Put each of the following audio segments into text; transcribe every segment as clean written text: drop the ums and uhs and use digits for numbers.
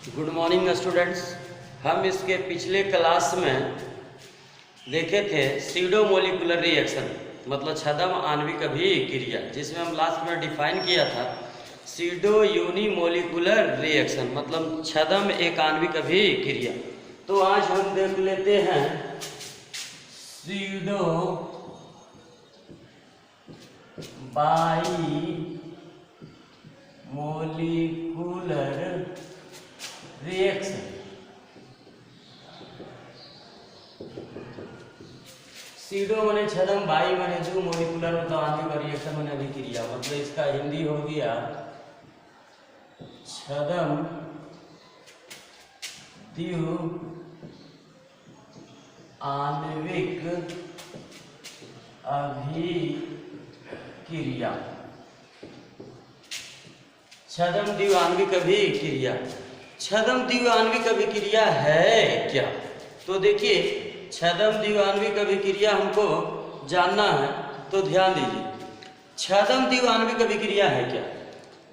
Good morning students. हम इसके पिछले क्लास में देखे थे सीडो मोलिकुलर रिएक्शन मतलब छद्म आणविक अभिक्रिया, जिसमें हम लास्ट में डिफाइन किया था सीडो यूनिमोलिकुलर रिएक्शन मतलब छद्म एक आणविक अभिक्रिया। तो आज हम देख लेते हैं pseudo bimolecular reaction. Pseudo माने छद्म, बाई माने दो, मोलिकुलर मतलब आणविक, रिएक्शन माने अभिक्रिया। मतलब इसका हिंदी हो गया छद्म द्वि आणविक अभिक्रिया। छद्म द्वि आणविक अभिक्रिया। छद्म द्वि आणविक अभिक्रिया है क्या? तो देखिए छद्म द्वि आणविक अभिक्रिया हमको जानना है, तो ध्यान दीजिए। छद्म द्वि आणविक अभिक्रिया है क्या?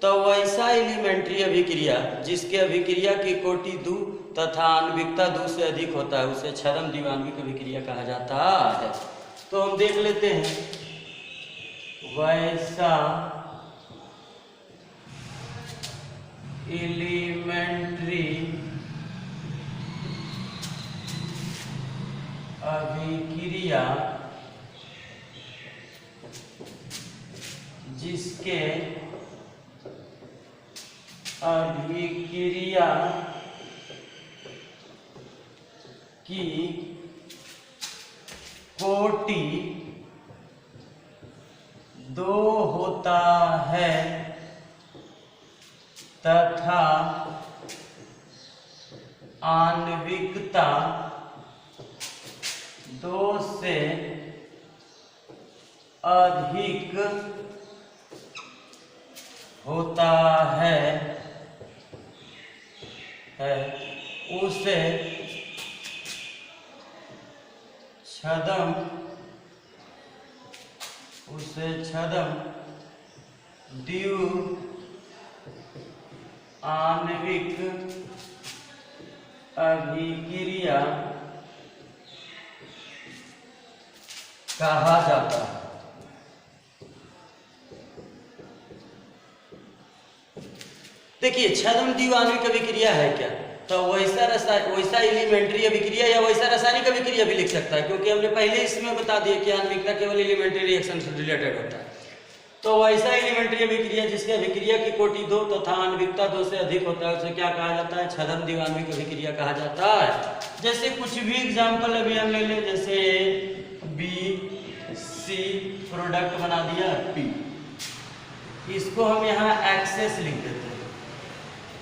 तो वैसा एलिमेंट्री अभिक्रिया जिसके अभिक्रिया की कोटि 2 तथा आणविकता 2 से अधिक होता है उसे छद्म द्वि आणविक अभिक्रिया कहा जाता है। तो हम देख लेते हैं वैसा एलिमेंट्री अभिक्रिया जिसके अभिक्रिया की कोटि 2 होता है तथा आणविकता 2 से अधिक होता है उसे छद्म द्वि आणविक अभिक्रिया कहा जाता है। देखिए छद्म द्वि आणविक अभिक्रिया है क्या? तो वैसा एलिमेंट्री अभिक्रिया या वैसा रासायनिक अभिक्रिया भी लिख सकता है, क्योंकि हमने पहले इसमें बता दिया कि आणविकता केवल एलिमेंट्री रिएक्शन से रिलेटेड होता है। तो वैसा एलिमेंट्री अभिक्रिया जिसके अभिक्रिया की कोटि 2 तथा आणविकता 2 से अधिक होता है उसे क्या कहा जाता है? छद्म द्वि आणविक अभिक्रिया कहा जाता है। जैसे कुछ भी एग्जाम्पल अभी हम ले लें, जैसे BC प्रोडक्ट बना दिया P, इसको हम यहाँ एक्सेस लिख देते हैं।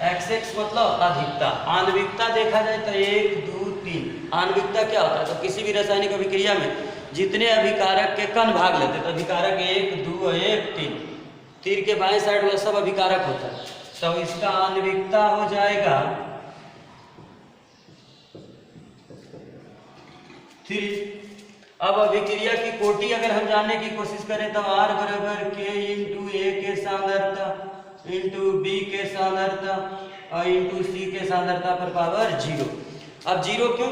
एक्सेस मतलब अधिकता। आणविकता देखा जाए तो 1 2 3। आणविकता क्या होता है? तो किसी भी रासायनिक अभिक्रिया में जितने अभिकारक के कण भाग लेते हैं तो अभिकारक 1 2 1 3, तीर के बाएं साइड वाला सब अभिकारक होता है। तो इसका आणविकता हो जाएगा 3। अब अभिक्रिया की कोटि अगर हम जानने की कोशिश करें तो R बराबर K इंटू A के सांद्रता इंटू B के सांद्रता और इंटू C के सांद्रता पर पावर 0। अब 0 क्यों?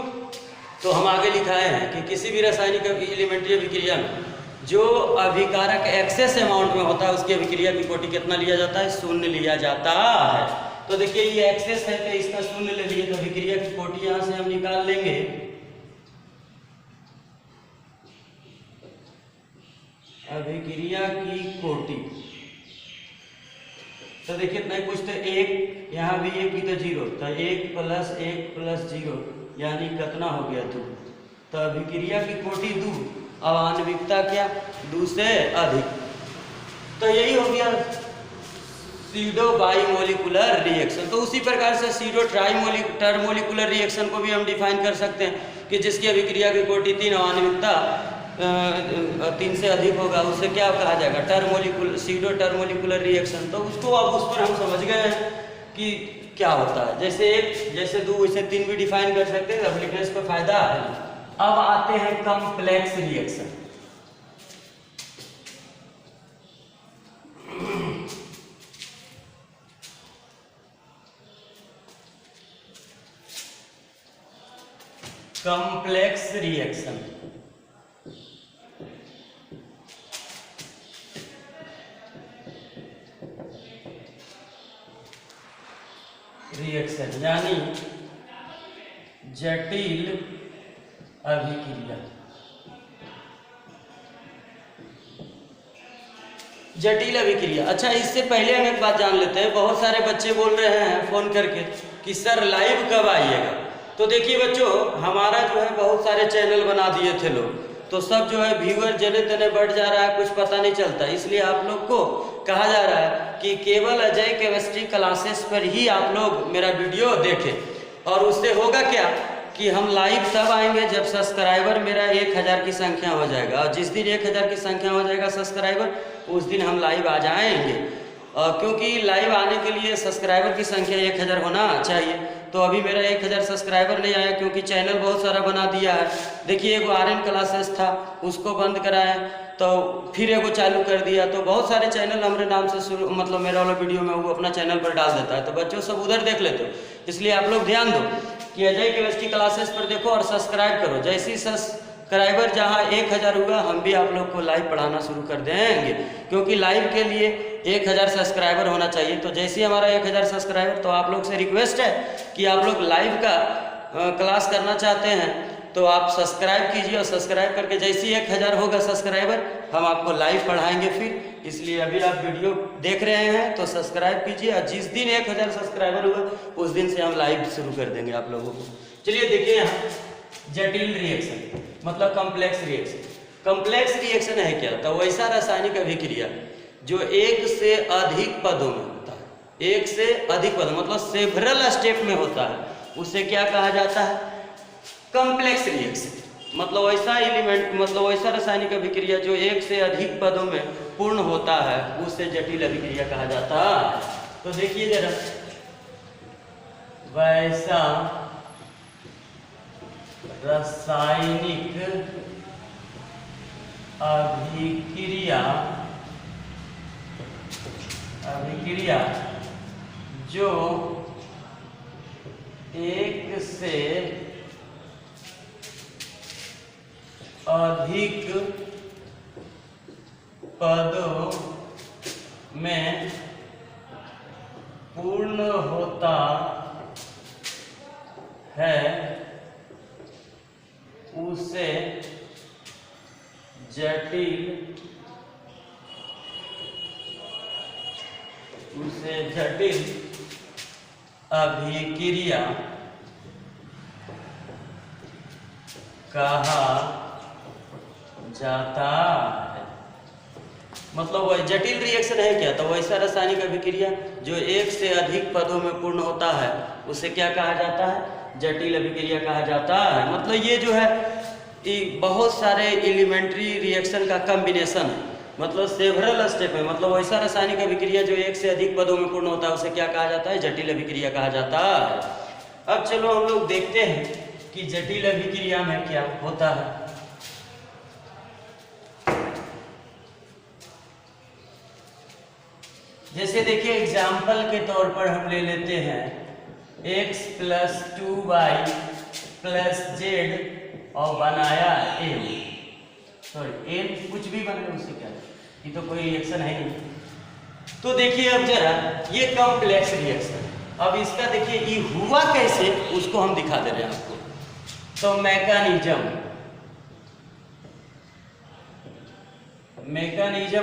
तो हम आगे लिखाए हैं कि किसी भी रासायनिक एलिमेंट्री अभिक्रिया में जो अभिकारक एक्सेस अमाउंट में होता है उसकी अभिक्रिया की कोटि कितना लिया जाता है? 0 लिया जाता है। तो देखिए ये एक्सेस है तो इसका 0 ले लिए, तो अभिक्रिया की कोटि यहां से हम निकाल लेंगे। अभिक्रिया की कोटि तो देखिए इतना कुछ तो 1, यहाँ भी 1 की तो 0, तो 1 + 1 + 0 यानी कितना हो गया 2। तो अभिक्रिया की कोटि 2 और आणविकता क्या? 2 से अधिक। तो यही हो गया सीडो बाई मोलिकुलर रिएक्शन। तो उसी प्रकार से सीडो टर्मोलिकुलर रिएक्शन को भी हम डिफाइन कर सकते हैं कि जिसकी अभिक्रिया की कोटि 3 और आणविकता 3 से अधिक होगा उसे क्या कहा जाएगा? Pseudo termolecular reaction. तो उसको अब उस पर हम समझ गए कि क्या होता है। जैसे 1 जैसे 2 वैसे 3 भी डिफाइन कर सकते हैं, अब लिखने से कोई फायदा है। अब आते हैं complex reaction. Complex reaction. Reaction यानी जटिल अभिक्रिया। जटिल अभिक्रिया। अच्छा, इससे पहले हम एक बात जान लेते हैं। बहुत सारे बच्चे बोल रहे हैं फ़ोन करके कि सर लाइव कब आइएगा। तो देखिए बच्चों, हमारा जो है बहुत सारे चैनल बना दिए थे लोग, तो सब जो है व्यूअर जने तने बढ़ जा रहा है, कुछ पता नहीं चलता। इसलिए आप लोग को कहा जा रहा है कि केवल अजय केमिस्ट्री क्लासेस पर ही आप लोग मेरा वीडियो देखें। और उससे होगा क्या कि हम लाइव तब आएंगे जब सब्सक्राइबर मेरा 1000 की संख्या हो जाएगा। और जिस दिन 1000 की संख्या हो जाएगा सब्सक्राइबर, उस दिन हम लाइव आ जाएंगे। क्योंकि लाइव आने के लिए सब्सक्राइबर की संख्या 1000 होना चाहिए। तो अभी मेरा 1000 सब्सक्राइबर नहीं आया क्योंकि चैनल बहुत सारा बना दिया है। देखिए, एगो आर्यन क्लासेस था, उसको बंद कराया, तो फिर एगो चालू कर दिया। तो बहुत सारे चैनल हमारे नाम से शुरू, मतलब मेरा वाला वीडियो में वो अपना चैनल पर डाल देता है, तो बच्चों सब उधर देख लेते हो। इसलिए आप लोग ध्यान दो कि अजय केमिस्ट्री क्लासेस पर देखो और सब्सक्राइब करो। जैसे ही सब्सक्राइबर जहाँ 1000 हुआ, हम भी आप लोग को लाइव पढ़ाना शुरू कर देंगे। क्योंकि लाइव के लिए 1000 सब्सक्राइबर होना चाहिए। तो जैसे ही हमारा 1000 सब्सक्राइबर, तो आप लोग से रिक्वेस्ट है कि आप लोग लाइव का क्लास करना चाहते हैं तो आप सब्सक्राइब कीजिए। और सब्सक्राइब करके जैसे ही 1000 होगा सब्सक्राइबर, हम आपको लाइव पढ़ाएंगे फिर। इसलिए अभी आप वीडियो देख रहे हैं तो सब्सक्राइब कीजिए, और जिस दिन 1000 सब्सक्राइबर हुआ उस दिन से हम लाइव शुरू कर देंगे आप लोगों को। चलिए देखिए, यहाँ जटिल रिएक्शन मतलब कॉम्प्लेक्स रिएक्शन। कॉम्प्लेक्स रिएक्शन है क्या? तो वैसा रासायनिक अभिक्रिया जो एक से अधिक पदों में होता है। एक से अधिक पदों मतलब सेवरल स्टेप में होता है, उसे क्या कहा जाता है? Complex reaction. मतलब वैसा एलिमेंट, मतलब वैसा रासायनिक अभिक्रिया जो एक से अधिक पदों में पूर्ण होता है, उसे जटिल अभिक्रिया कहा जाता है। तो देखिए जरा, वैसा रासायनिक अभिक्रिया जो एक से अधिक पदों में पूर्ण होता है, उसे जटिल अभिक्रिया कहा जाता है। मतलब वह जटिल रिएक्शन है क्या? तो वैसा रासायनिक अभिक्रिया जो एक से अधिक पदों में पूर्ण होता है, उसे क्या कहा जाता है? जटिल अभिक्रिया कहा जाता है। मतलब ये जो है बहुत सारे एलिमेंट्री रिएक्शन का कॉम्बिनेशन है, मतलब सेवरल स्टेप है। मतलब वैसा रासायनिक अभिक्रिया जो एक से अधिक पदों में पूर्ण होता है, उसे क्या कहा जाता है? जटिल अभिक्रिया कहा जाता है। अब चलो हम लोग देखते हैं कि जटिल अभिक्रिया में क्या होता है। जैसे देखिए, एग्जाम्पल के तौर पर हम ले लेते हैं x + 2y + z और बनाया m। सॉरी, n कुछ भी बने उससे क्या, ये तो कोई रिएक्शन है नहीं। तो देखिए अब जरा, ये कॉम्प्लेक्स रिएक्शन। अब इसका देखिए ये हुआ कैसे, उसको हम दिखा दे रहे हैं आपको। तो मैकेनिज्म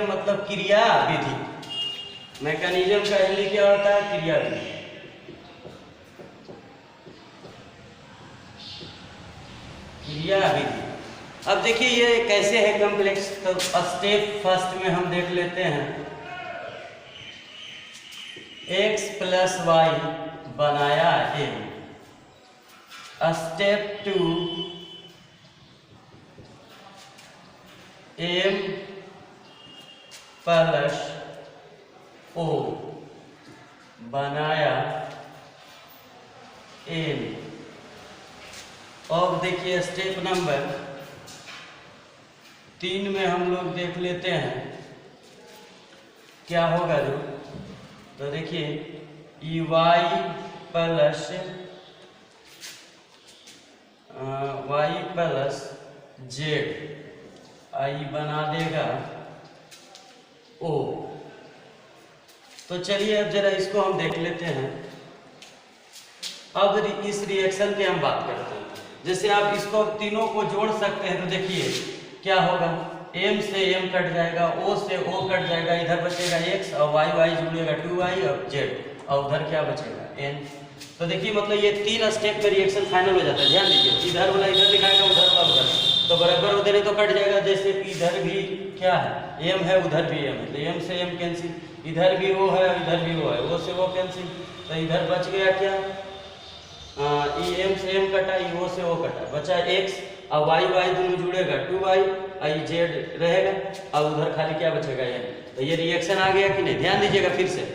मतलब क्रिया विधि। मैकेनिज्म का हिंदी क्या होता है? क्रिया विधि। क्रिया विधि। अब देखिए ये कैसे है कॉम्प्लेक्स। तो स्टेप फर्स्ट में हम देख लेते हैं, x + y बनाया m। स्टेप 2, m + o बनाया n। अब देखिए स्टेप नंबर 3 में हम लोग देख लेते हैं क्या होगा जो। तो देखिए y + वाई प्लस जेड आई बना देगा ओ। तो चलिए अब जरा इसको हम देख लेते हैं। अब इस रिएक्शन की हम बात करते हैं। जैसे आप इसको तीनों को जोड़ सकते हैं तो देखिए क्या होगा, m से m कट जाएगा, o से o कट जाएगा, इधर बचेगा x और y जुड़ेगा 2y और z और उधर क्या बचेगा n। तो देखिए मतलब ये 3 स्टेप में रिएक्शन फाइनल हो जाता है। ध्यान दीजिए, इधर वाला इधर दिखाएगा, उधर वाला उधर, तो बराबर उधर तो कट जाएगा। जैसे कि इधर भी क्या है m है, उधर भी m है, तो m से m कैंसिल, इधर भी o है, इधर भी o है, o से o कैंसिल, तो इधर बच गया क्या, m से m कटा, o से o कटा, बचा x और y दोनों जुड़ेगा 2y और z रहेगा और उधर खाली क्या बचेगा n। तो ये रिएक्शन आ गया कि नहीं। ध्यान दीजिएगा, फिर से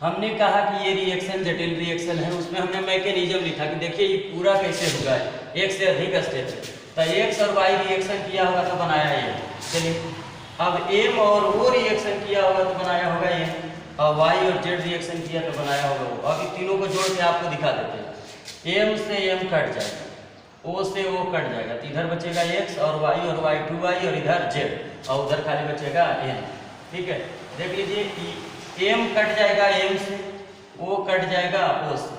हमने कहा कि ये रिएक्शन जटिल रिएक्शन है, उसमें हमने मैकेनिज्म लिखा कि देखिए ये पूरा कैसे होगा, एक से अधिक स्टेप है। तो x और y रिएक्शन किया होगा तो बनाया ये। चलिए अब m और o रिएक्शन किया होगा तो बनाया होगा ये, और y और z रिएक्शन किया तो बनाया होगा वो। अब इन तीनों को जोड़ के आपको दिखा देते हैं। m से m कट जाएगा, o से o कट जाएगा, तो इधर बचेगा x और y 2y और इधर z और उधर खाली बचेगा n। ठीक है, देख लीजिए m कट जाएगा m से, o कट जाएगा o से,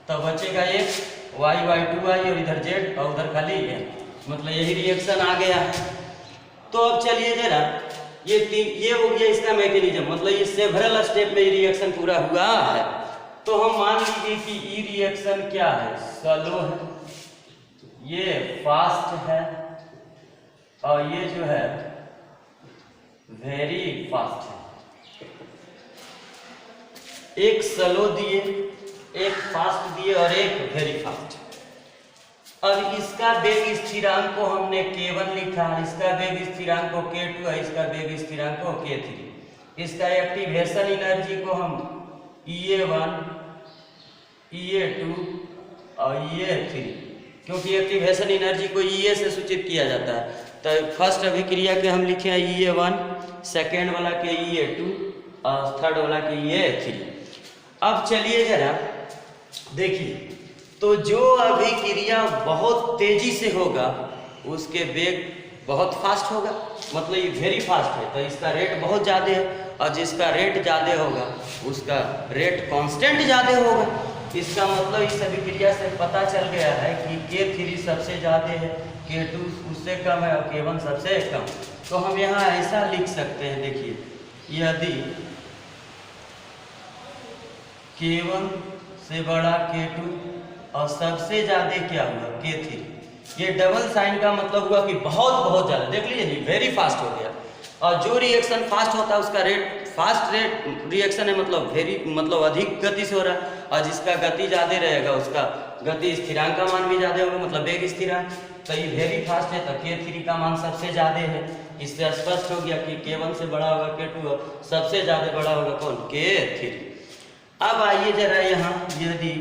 तो बचेगा x y 2y और इधर z और उधर खाली n। मतलब यही रिएक्शन आ गया है। तो अब चलिए जरा ये हो गया इसका मैकेनिज्म, मतलब ये सेवरल स्टेप में रिएक्शन पूरा हुआ है। तो हम मान लीजिए कि ई रिएक्शन क्या है, स्लो है, ये फास्ट है और ये जो है वेरी फास्ट है। एक स्लो दिए, एक फास्ट दिए और एक वेरी फास्ट। अब इसका वेग स्थिरांक को हमने k1 लिखा, इसका वेग स्थिरांक को k2 है, इसका वेग स्थिरांक को k3। इसका एक्टिवेशन एनर्जी को हम EA1, EA2 और EA3, क्योंकि एक्टिवेशन एनर्जी को EA से सूचित किया जाता है। तो फर्स्ट अभिक्रिया के हम लिखे हैं EA1, सेकेंड वाला के EA2 और थर्ड वाला के EA3। अब चलिए जरा देखिए, तो जो अभिक्रिया बहुत तेजी से होगा उसके वेग बहुत फास्ट होगा, मतलब ये वेरी फास्ट है, तो इसका रेट बहुत ज़्यादा है, और जिसका रेट ज़्यादा होगा उसका रेट कांस्टेंट ज़्यादा होगा। इसका मतलब इस अभिक्रिया से पता चल गया है कि K3 सबसे ज़्यादा है, K2 उससे कम है और K1 सबसे कम। तो हम यहाँ ऐसा लिख सकते हैं, देखिए यदि K1 से बड़ा K2 और सबसे ज्यादा क्या हुआ K3, ये डबल साइन का मतलब हुआ कि बहुत ज्यादा। देख लीजिए वेरी फास्ट हो गया, और जो रिएक्शन फास्ट होता है उसका रेट फास्ट रेट रिएक्शन है, मतलब अधिक गति से हो रहा है, और जिसका गति ज्यादा रहेगा उसका गति स्थिरांक का मान भी ज्यादा होगा, मतलब वेग स्थिरांक। तो ये वेरी फास्ट है तो K3 का मान सबसे ज्यादा है। इससे स्पष्ट हो गया कि K1 से बड़ा होगा K2, सबसे ज्यादा बड़ा होगा कौन, K3। अब आइए जरा यहाँ, यदि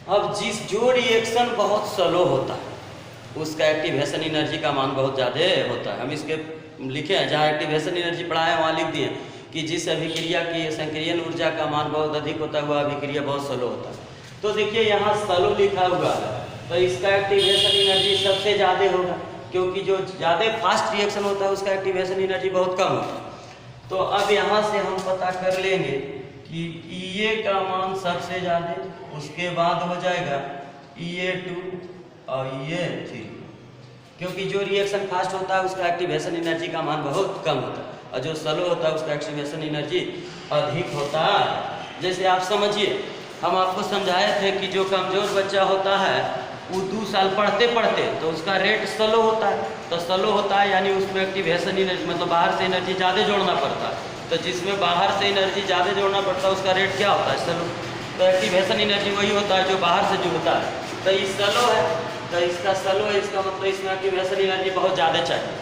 अब जो रिएक्शन बहुत स्लो होता है उसका एक्टिवेशन एनर्जी का मान बहुत ज़्यादा होता है। हम इसके लिखे हैं, जहाँ एक्टिवेशन एनर्जी पढ़ा है वहाँ लिख दिए कि जिस अभिक्रिया की संक्रियन ऊर्जा का मान बहुत अधिक होता है वह अभिक्रिया बहुत स्लो होता है। तो देखिए यहाँ स्लो लिखा हुआ है, तो इसका एक्टिवेशन एनर्जी सबसे ज़्यादा होगा, क्योंकि जो ज़्यादा फास्ट रिएक्शन होता है उसका एक्टिवेशन एनर्जी बहुत कम होता है। तो अब यहाँ से हम पता कर लेंगे कि EA का मान सबसे ज़्यादा, उसके बाद हो जाएगा EA2 और EA3, क्योंकि जो रिएक्शन फास्ट होता है उसका एक्टिवेशन एनर्जी का मान बहुत कम होता है, और जो स्लो होता है उसका एक्टिवेशन एनर्जी अधिक होता है। जैसे आप समझिए, हम आपको समझाए थे कि जो कमज़ोर बच्चा होता है वो 2 साल पढ़ते पढ़ते तो उसका रेट स्लो होता है, तो स्लो होता है यानी उसमें एक्टिवेशन एनर्जी मतलब बाहर से एनर्जी ज़्यादा जोड़ना पड़ता है। तो जिसमें बाहर से एनर्जी ज़्यादा जोड़ना पड़ता है उसका रेट क्या होता है, स्लो। तो एक्टिवेशन एनर्जी वही होता है जो बाहर से जुड़ता है, तो ये स्लो है, तो इसका स्लो है, इसका मतलब इसमें एक्टिवेशन एनर्जी बहुत ज़्यादा चाहिए,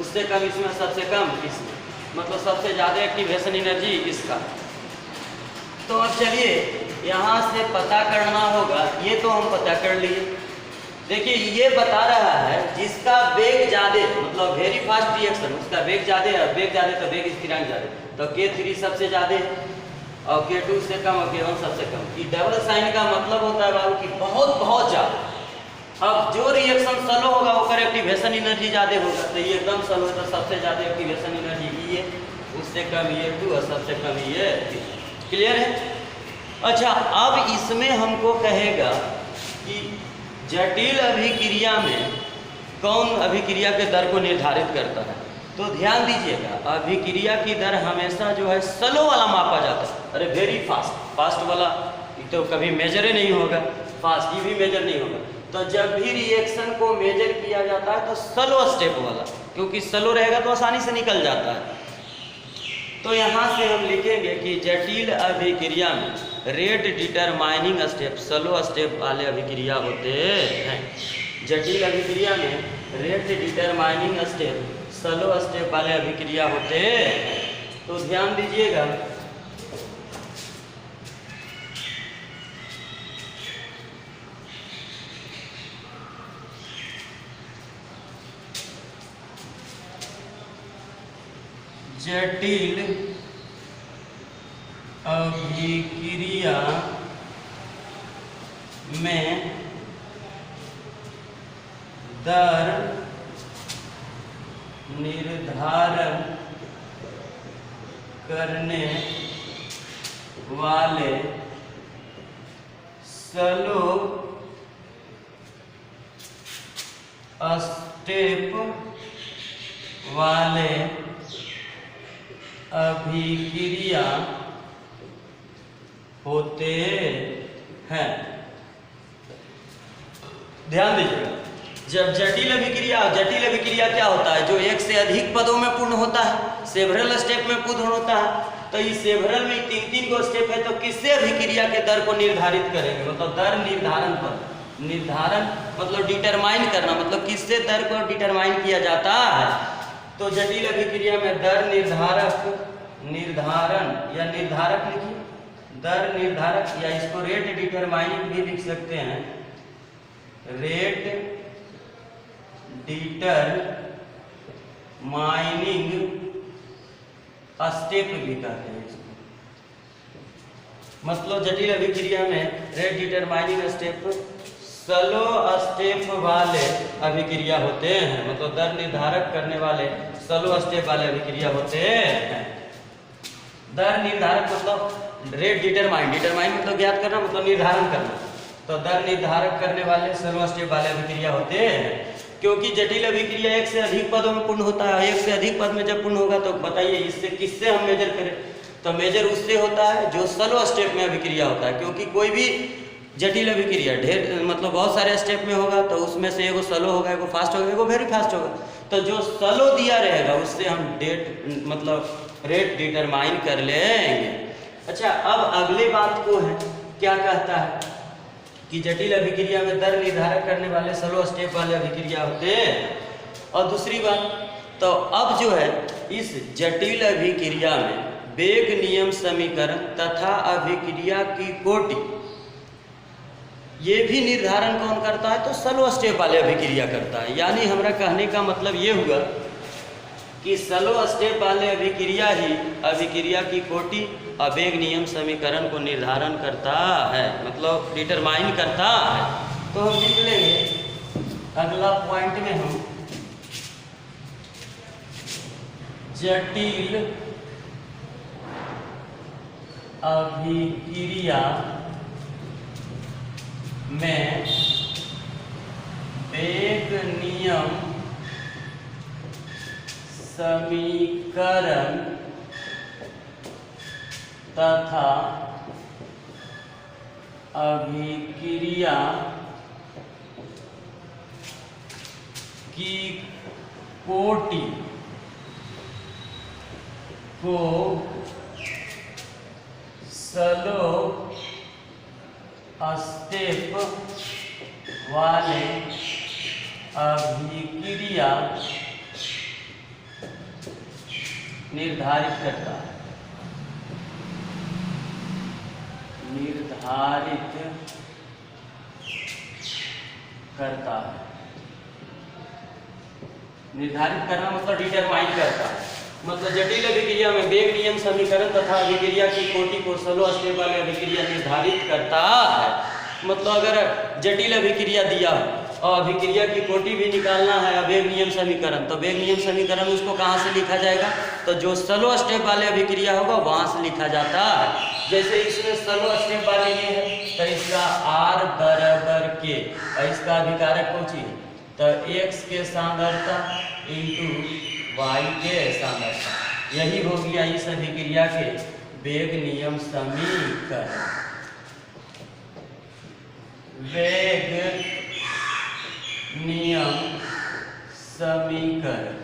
उससे कम इसमें, सबसे कम इसमें, मतलब सबसे ज़्यादा एक्टिवेशन एनर्जी इसका। तो अब चलिए यहाँ से पता करना होगा, ये तो हम पता कर लिए। देखिए ये बता रहा है जिसका वेग ज़्यादा, मतलब वेरी फास्ट रिएक्शन, उसका वेग ज़्यादा है, वेग ज़्यादा तो वेग स्थिरांक ज़्यादा, तो K3 सबसे ज़्यादा है। और K2 से कम और K1 सबसे कम। कि डबल साइन का मतलब होता है बाबू कि बहुत बहुत ज़्यादा। अब जो रिएक्शन स्लो होगा वो एक्टिवेशन एनर्जी ज़्यादा होगा, तो ये एकदम स्लो है तो सबसे ज़्यादा एक्टिवेशन एनर्जी ये, उससे कम ये 2 और सबसे कम ये 3। क्लियर है? अच्छा, अब इसमें हमको कहेगा कि जटिल अभिक्रिया में कौन अभिक्रिया के दर को निर्धारित करता है। तो ध्यान दीजिएगा, अभिक्रिया की दर हमेशा जो है स्लो वाला मापा जाता है। अरे वेरी फास्ट वाला तो कभी मेजर ही नहीं होगा, फास्ट ये भी मेजर नहीं होगा। तो जब भी रिएक्शन को मेजर किया जाता है तो स्लो स्टेप वाला, क्योंकि स्लो रहेगा तो आसानी से निकल जाता है। तो यहाँ से हम लिखेंगे कि जटिल अभिक्रिया में rate determining step slow step वाले अभिक्रिया होते हैं। जटिल अभिक्रिया में rate determining step slow step वाले अभिक्रिया होते हैं। तो ध्यान दीजिएगा, जटिल अभिक्रिया में दर निर्धारण करने वाले स्लो स्टेप वाले अभिक्रिया होते हैं। ध्यान दीजिएगा, जब जटिल अभिक्रिया क्या होता है, जो एक से अधिक पदों में पूर्ण होता है, सेवरल स्टेप में पूर्ण होता है। तो इस सेवरल में 3-3 को स्टेप है, तो किससे अभिक्रिया के दर को निर्धारित करेंगे, मतलब दर निर्धारण पर। निर्धारण मतलब डिटरमाइन करना, मतलब किससे दर को डिटरमाइन किया जाता है। तो जटिल अभिक्रिया में दर निर्धारण या निर्धारक लिखिए, दर निर्धारक, या इसको रेट डिटरमाइनिंग भी लिख सकते हैं। रेट डिटरमाइनिंग स्टेप भी कहते हैं इसको। मतलब जटिल अभिक्रिया में rate determining step slow step वाले अभिक्रिया होते हैं, मतलब दर निर्धारक करने वाले स्लो स्टेप वाले अभिक्रिया होते हैं। दर निर्धारक मतलब रेट डिटरमाइन मतलब ज्ञात करना, मतलब निर्धारण करना। तो दर निर्धारक करने वाले स्लो स्टेप वाले अभिक्रिया होते हैं। क्योंकि जटिल अभिक्रिया एक से अधिक पदों में पूर्ण होता है। एक से अधिक पद में जब पूर्ण होगा तो बताइए इससे किससे हम मेजर करें। तो मेजर उससे होता है जो स्लो स्टेप में अभिक्रिया होता है। क्योंकि कोई भी जटिल अभिक्रिया ढेर मतलब बहुत सारे स्टेप में होगा, तो उसमें से एगो स्लो होगा, एगो फास्ट होगा, एगो वेरी फास्ट होगा। तो जो स्लो दिया रहेगा उससे हम रेट डिटरमाइन कर लेंगे। अच्छा, अब अगले बात को है, क्या कहता है कि जटिल अभिक्रिया में दर निर्धारक करने वाले स्लो स्टेप वाले अभिक्रिया होते हैं। और दूसरी बात, तो अब जो है इस जटिल अभिक्रिया में वेग नियम समीकरण तथा अभिक्रिया की कोटि ये भी निर्धारण कौन करता है, तो स्लो स्टेप वाले अभिक्रिया करता है। यानी हमारा कहने का मतलब ये हुआ कि स्लो स्टेप वाले अभिक्रिया ही अभिक्रिया की कोटि और वेग नियम समीकरण को निर्धारण करता है, मतलब डिटरमाइन करता है। तो हम लिख लेंगे अगला पॉइंट में, हम जटिल अभिक्रिया में वेग नियम समीकरण तथा अभिक्रिया की कोटि को स्लो स्टेप वाले अभिक्रिया निर्धारित करता है। निर्धारित करता है, निर्धारित करना मतलब डिटरमाइन करता है। मतलब जटिल अभिक्रिया में वेग नियम समीकरण तथा अभिक्रिया की कोटि को स्लो स्टेप वाले अभिक्रिया निर्धारित करता है। मतलब अगर जटिल अभिक्रिया दिया और अभिक्रिया की कोटि भी निकालना है वेग नियम समीकरण, तो वेग नियम समीकरण उसको कहाँ से लिखा जाएगा? तो जो स्लो स्टेप वाले अभिक्रिया होगा वहाँ से लिखा जाता है। जैसे इसमें स्लो स्टेप वाले ये है तो इसका R बराबर के, और इसका अभिकारक कौन सी है? तो x के सांद्रता इंटू y के सांद्रता, यही हो गया इस अभिक्रिया के वेग नियम समीकरण। वेग नियम समीकरण।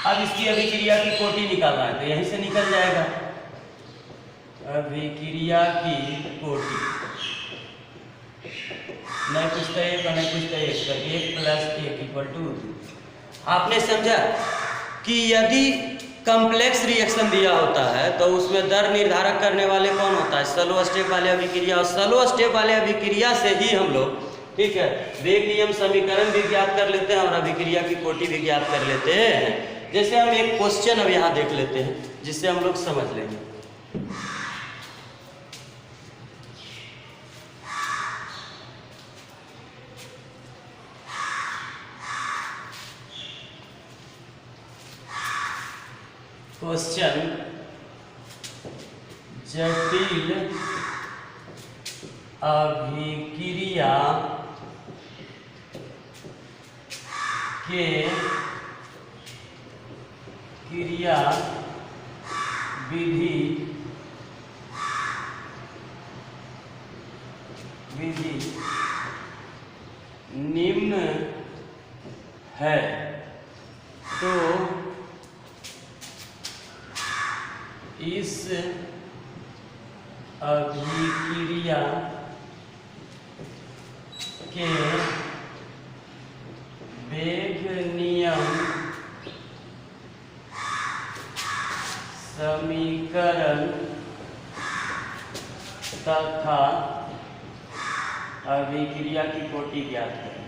अब इसकी अभिक्रिया की कोटि निकालना है तो यहीं से निकल जाएगा। अभिक्रिया की कोटि नहीं कुछ तो एक नहीं कुछ तो एक, तो 1 + 1 = 2। आपने समझा कि यदि कॉम्प्लेक्स रिएक्शन दिया होता है तो उसमें दर निर्धारक करने वाले कौन होता है? स्लो स्टेप वाले अभिक्रिया। और स्लो स्टेप वाले अभिक्रिया से ही हम लोग, ठीक है, वेग नियम समीकरण भी ज्ञात कर लेते हैं और अभिक्रिया की कोटि भी ज्ञात कर लेते हैं। जैसे हम एक क्वेश्चन अब यहाँ देख लेते हैं जिससे हम लोग समझ लेंगे। क्वेश्चन, जटिल अभिक्रिया के क्रिया विधि निम्न है। तो इस अभिक्रिया के वेग नियम समीकरण तथा अभिक्रिया की कोटि ज्ञात करें।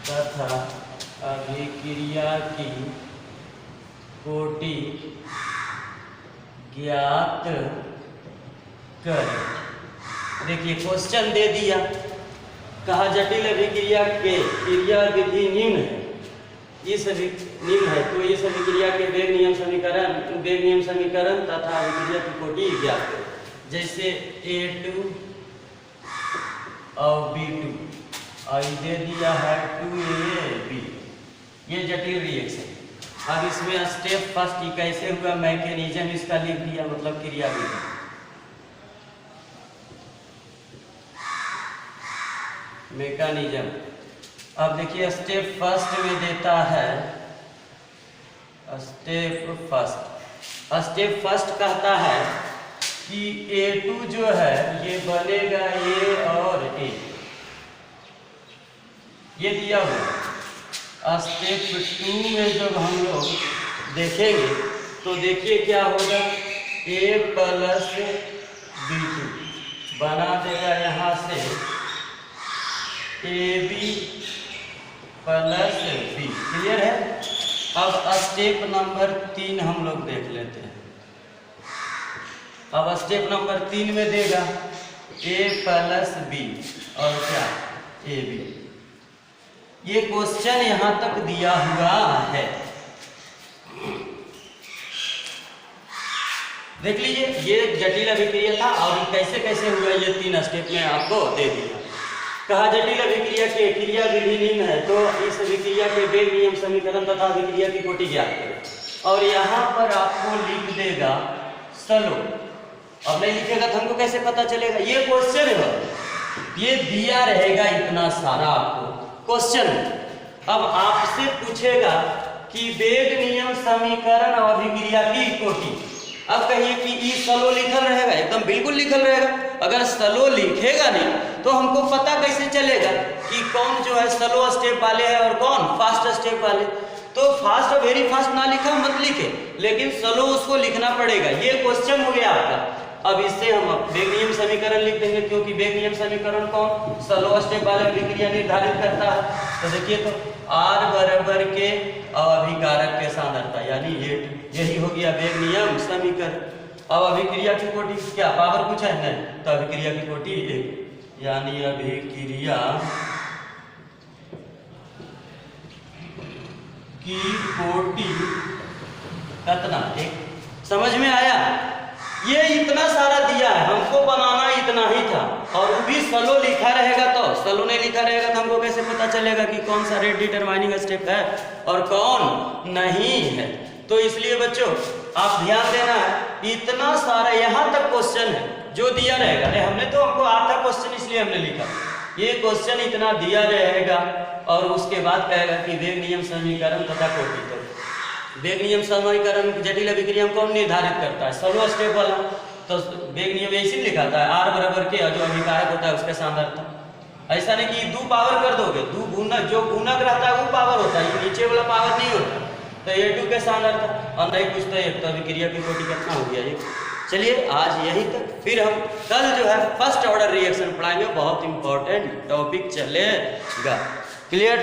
तथा अभिक्रिया की कोटि ज्ञात करें। देखिए क्वेश्चन दे दिया, कहा जटिल अभिक्रिया के क्रिया विधि निम्न है, इस निम्न है तो इस अभिक्रिया के वेग नियम समीकरण तथा अभिक्रिया की कोटि ज्ञात करें। जैसे A2 और B2 और दे दिया है 2AB, ये जटिल रिएक्शन। अब इसमें स्टेप फर्स्ट की कैसे हुआ, मैकेनिज्म इसका लिख दिया, मतलब क्रिया विधि। मैकेनिज्म, अब देखिए स्टेप फर्स्ट में देता है, स्टेप फर्स्ट कहता है कि A2 जो है ये बनेगा A और A, ये दिया हुआ। स्टेप 2 में जब हम लोग देखेंगे तो देखिए क्या होगा, A + B2 बना देगा यहाँ से AB + B। क्लियर है। अब स्टेप नंबर 3 हम लोग देख लेते हैं। अब स्टेप नंबर 3 में देगा A + B और क्या AB। ये क्वेश्चन यहां तक दिया हुआ है, देख लीजिए। ये जटिल अभिक्रिया था और कैसे कैसे हुआ ये 3 स्टेप में आपको दे दिया। कहा जटिल अभिक्रिया के क्रिया विधि निम्न है तो इस अभिक्रिया के वेग नियम समीकरण तथा अभिक्रिया की कोटि ज्ञात करें। और यहाँ पर आपको लिख देगा स्लो। अब नहीं लिखेगा तो हमको कैसे पता चलेगा? ये क्वेश्चन है, ये दिया रहेगा इतना सारा आपको क्वेश्चन। अब आपसे पूछेगा कि वेग नियम समीकरण और अभिक्रिया की कोटि। अब कहिए कि ई स्लो लिखल रहेगा, एकदम बिल्कुल लिखल रहेगा। अगर स्लो लिखेगा नहीं तो हमको पता कैसे चलेगा कि कौन जो है स्लो स्टेप वाले है और कौन फास्ट स्टेप वाले। तो फास्ट और वेरी फास्ट ना लिखा मत लिखे, लेकिन स्लो उसको लिखना पड़ेगा। ये क्वेश्चन हो गया आपका। अब इससे हम वेग नियम समीकरण लिख देंगे, क्योंकि वेग नियम समीकरण कौन स्लो स्टेप वाले अभिक्रिया निर्धारित करता है। तो देखिए तो R बराबर के अभिकारक के सांद्रता यानी यही हो गया वेग नियम समीकरण। अब अभिक्रिया की कोटि क्या पावर कुछ है नहीं, तो अभिक्रिया की कोटि 1 यानी अभिक्रिया की कोटि कितना 1। समझ में आया? ये इतना सारा दिया है, हमको बनाना इतना ही था, और वो भी स्लो लिखा रहेगा तो, स्लो नहीं लिखा रहेगा तो हमको कैसे पता चलेगा कि कौन सा रेट डिटरमाइनिंग स्टेप है और कौन नहीं है। तो इसलिए बच्चों आप ध्यान देना है, इतना सारा यहाँ तक क्वेश्चन है जो दिया रहेगा। अरे हमने तो हमको आता क्वेश्चन इसलिए हमने लिखा, ये क्वेश्चन इतना दिया रहेगा और उसके बाद कहेगा कि वेग नियम समीकरण तथा कोटि। तो वेग नियम समीकरण जटिल अभिक्रिया कौन निर्धारित करता है? स्लो स्टेप वाला। तो वेग नियम ऐसे लिखा था R बराबर के जो अभिकारक होता है उसके सांद्रता। ऐसा नहीं कि 2 पावर कर दोगे, 2 गुणक जो गुणक रहता है वो पावर होता है, नीचे वाला पावर नहीं होता। तो A2 के सांद्रता और नहीं कुछ तो 1, तो अभिक्रिया की कोटि कितना हो गया 1। चलिए आज यही तक, फिर हम कल जो है फर्स्ट ऑर्डर रिएक्शन पढ़ाएंगे, बहुत इंपॉर्टेंट टॉपिक चलेगा। क्लियर?